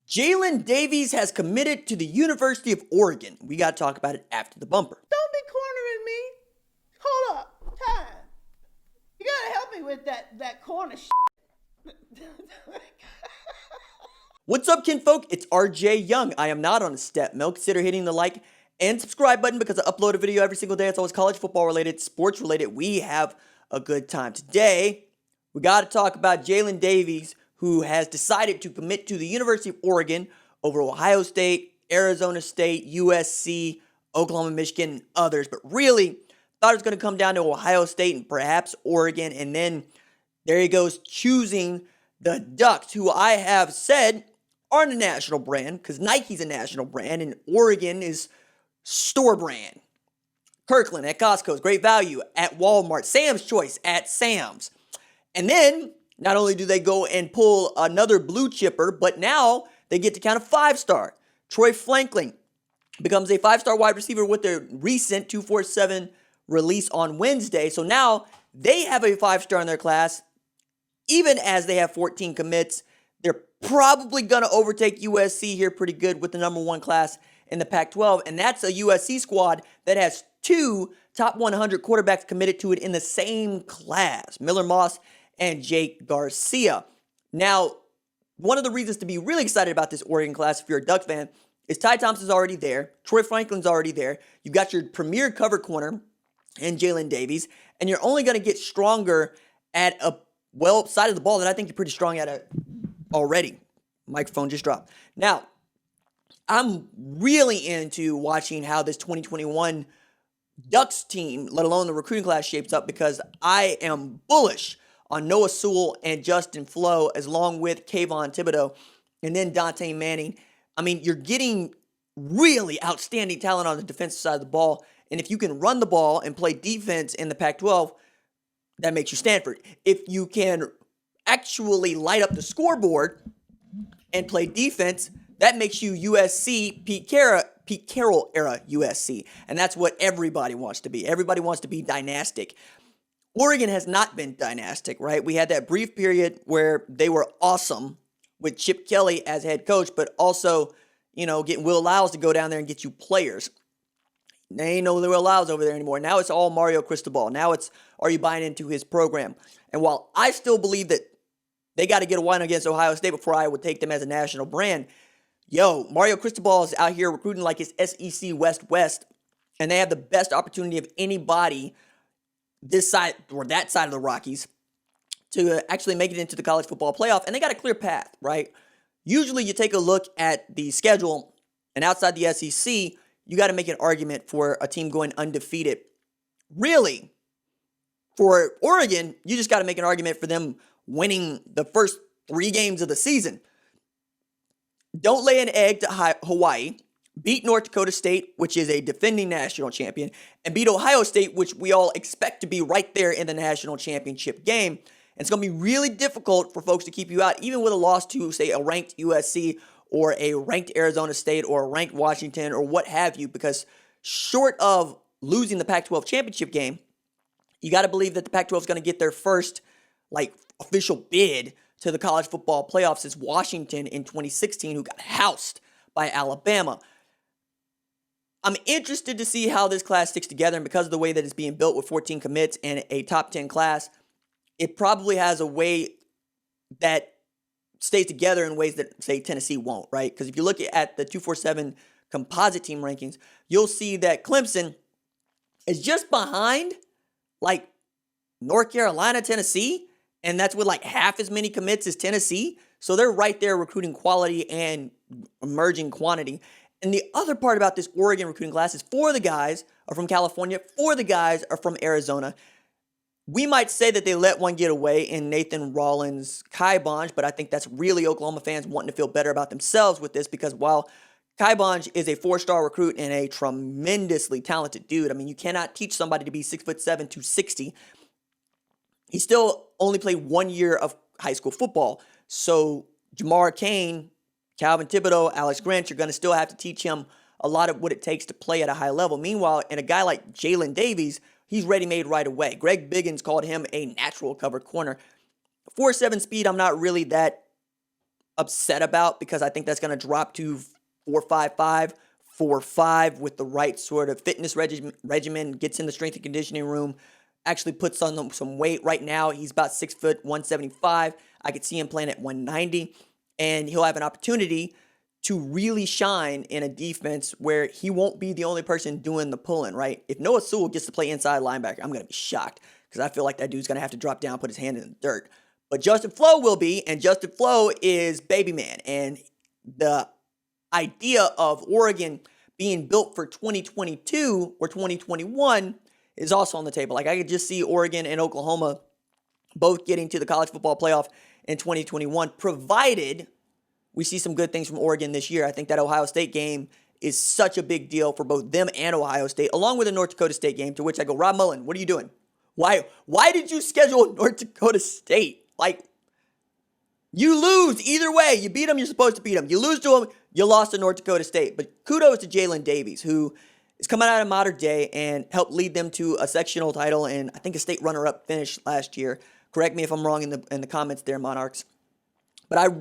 Jalen Davies has committed to the University of Oregon. We got to talk about it after the bumper. Don't be cornering me. Hold up. Time. You gotta help me with that corner shit. What's up, kinfolk? It's RJ Young. I am not on a step mill. Consider hitting the like and subscribe button because I upload a video every single day. It's always college football related, sports related. We have a good time. Today, we got to talk about Jalen Davies, who has decided to commit to the University of Oregon over Ohio State, Arizona State, USC, Oklahoma, Michigan, and others. But really, thought it was going to come down to Ohio State and perhaps Oregon. And then there he goes choosing the Ducks, who I have said aren't a national brand because Nike's a national brand and Oregon is store brand. Kirkland at Costco's Great Value at Walmart. Sam's Choice at Sam's. And then not only do they go and pull another blue chipper, but now they get to count a five-star. Troy Franklin becomes a five-star wide receiver with their recent 247 release on Wednesday. So now they have a five-star in their class, even as they have 14 commits. They're probably going to overtake USC here pretty good with the number one class in the Pac-12. And that's a USC squad that has two top 100 quarterbacks committed to it in the same class, Miller Moss and Jake Garcia. Now, one of the reasons to be really excited about this Oregon class, if you're a Ducks fan, is Ty Thompson's already there. Troy Franklin's already there. You've got your premier cover corner in Jalen Davies, and you're only going to get stronger at a side of the ball that I think you're pretty strong at it already. Microphone just dropped. Now, I'm really into watching how this 2021 Ducks team, let alone the recruiting class, shapes up because I am bullish on Noah Sewell and Justin Flo, as long with Kayvon Thibodeau and then Dante Manning. I mean, you're getting really outstanding talent on the defensive side of the ball. And if you can run the ball and play defense in the Pac-12, that makes you Stanford. If you can actually light up the scoreboard and play defense, that makes you USC, Pete Carroll era USC. And that's what everybody wants to be. Everybody wants to be dynastic. Oregon has not been dynastic, right? We had that brief period where they were awesome with Chip Kelly as head coach, but also, getting Will Lyles to go down there and get you players. They ain't no Will Lyles over there anymore. Now it's all Mario Cristobal. Now it's, are you buying into his program? And while I still believe that they got to get a win against Ohio State before I would take them as a national brand, Mario Cristobal is out here recruiting like it's SEC West, and they have the best opportunity of anybody this side or that side of the Rockies to actually make it into the college football playoff, and they got a clear path, right? Usually you take a look at the schedule, and outside the SEC, you got to make an argument for a team going undefeated. Really, for Oregon, you just got to make an argument for them winning the first 3 games of the season. Don't lay an egg to Hawaii. Beat North Dakota State, which is a defending national champion, and beat Ohio State, which we all expect to be right there in the national championship game. And it's going to be really difficult for folks to keep you out, even with a loss to, say, a ranked USC or a ranked Arizona State or a ranked Washington or what have you, because short of losing the Pac-12 championship game, you got to believe that the Pac-12 is going to get their first, official bid to the college football playoffs since Washington in 2016, who got housed by Alabama. I'm interested to see how this class sticks together, and because of the way that it's being built with 14 commits and a top 10 class, it probably has a way that stays together in ways that, say, Tennessee won't, right? Because if you look at the 247 composite team rankings, you'll see that Clemson is just behind, North Carolina, Tennessee, and that's with, half as many commits as Tennessee. So they're right there recruiting quality and emerging quantity. And the other part about this Oregon recruiting class is 4 of the guys are from California, 4 of the guys are from Arizona. We might say that they let one get away in Nathan Rollins Kaibonge, but I think that's really Oklahoma fans wanting to feel better about themselves with this, because while Kaibonge is a 4-star recruit and a tremendously talented dude, I mean, you cannot teach somebody to be 6'7", 260. He still only played 1 year of high school football. So Jamar Cain, Calvin Thibodeau, Alex Grinch, you're going to still have to teach him a lot of what it takes to play at a high level. Meanwhile, in a guy like Jalen Davies, he's ready-made right away. Greg Biggins called him a natural covered corner. 4.7 speed, I'm not really that upset about because I think that's going to drop to 4.55, 4.5 with the right sort of fitness regimen, gets in the strength and conditioning room, actually puts on some weight. Right now, he's about 6 foot, 175. I could see him playing at 190, and he'll have an opportunity to really shine in a defense where he won't be the only person doing the pulling, right? If Noah Sewell gets to play inside linebacker, I'm going to be shocked because I feel like that dude's going to have to drop down, put his hand in the dirt. But Justin Flo will be, and Justin Flo is baby man. And the idea of Oregon being built for 2022 or 2021 is also on the table. Like, I could just see Oregon and Oklahoma both getting to the college football playoff in 2021, provided we see some good things from Oregon this year. I think that Ohio State game is such a big deal for both them and Ohio State, along with the North Dakota State game, to which I go, Rob Mullen, what are you doing? Why did you schedule North Dakota State? Like, you lose either way. You beat them, you're supposed to beat them. You lose to them, you lost to North Dakota State. But kudos to Jalen Davies, who is coming out of Modern Day and helped lead them to a sectional title and I think a state runner-up finish last year. Correct me if I'm wrong in the comments there, Monarchs. But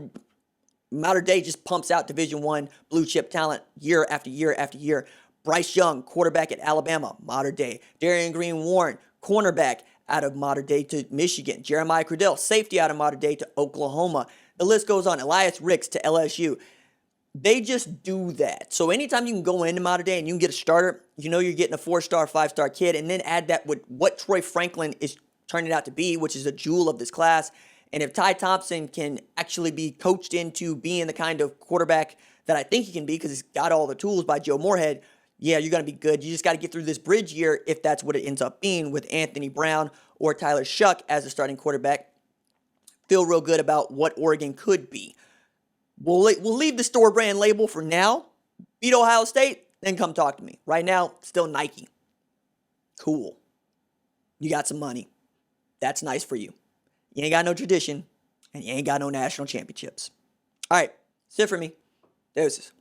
Modern Day just pumps out Division I blue chip talent year after year after year. Bryce Young, quarterback at Alabama, Modern Day. Darian Green-Warren, cornerback out of Modern Day to Michigan. Jeremiah Cradell, safety out of Modern Day to Oklahoma. The list goes on. Elias Ricks to LSU. They just do that. So anytime you can go into Modern Day and you can get a starter, you know you're getting a 4-star, 5-star kid, and then add that with what Troy Franklin is turning out to be, which is a jewel of this class. And if Ty Thompson can actually be coached into being the kind of quarterback that I think he can be because he's got all the tools by Joe Moorhead, yeah, you're going to be good. You just got to get through this bridge year if that's what it ends up being with Anthony Brown or Tyler Shuck as the starting quarterback. Feel real good about what Oregon could be. We'll leave the store brand label for now. Beat Ohio State, then come talk to me. Right now, still Nike. Cool. You got some money. That's nice for you. You ain't got no tradition, and you ain't got no national championships. All right, that's it for me. Deuces.